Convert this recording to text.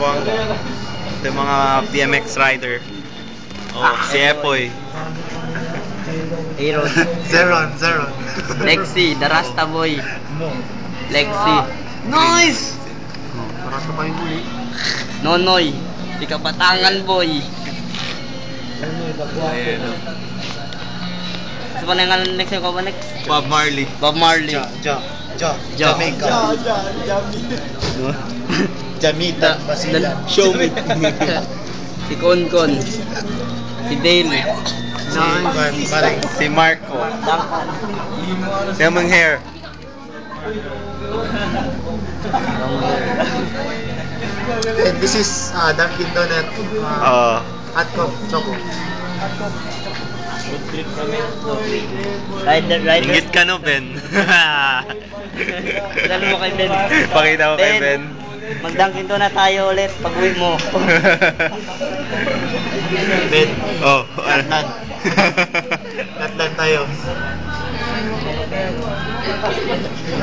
bongga. Ito yung mga BMX rider. Oh, si Epoy. Aaron. Zeron. Lexi, the Rasta boy. Lexi. Nice! Parasa pa yung huli. Nonoy, di Kabatangan boy. Ayan. Sa panangalan Lexi ko ba next? Bob Marley. Bob Marley. Jamaica. Jamita, Basilan. Show me. Si Konkon. Si Dale. Si Marco. Si Amang Hair. And this is Dunkin' Donut. Hot Cup Choco. Rider. Ingit ka no, Ben. Lalo mo kay Ben. Pakita ko kay Ben. Mag-Dunkin' na tayo ulit pag uwi mo. Ben. Oh, Katlan tayo.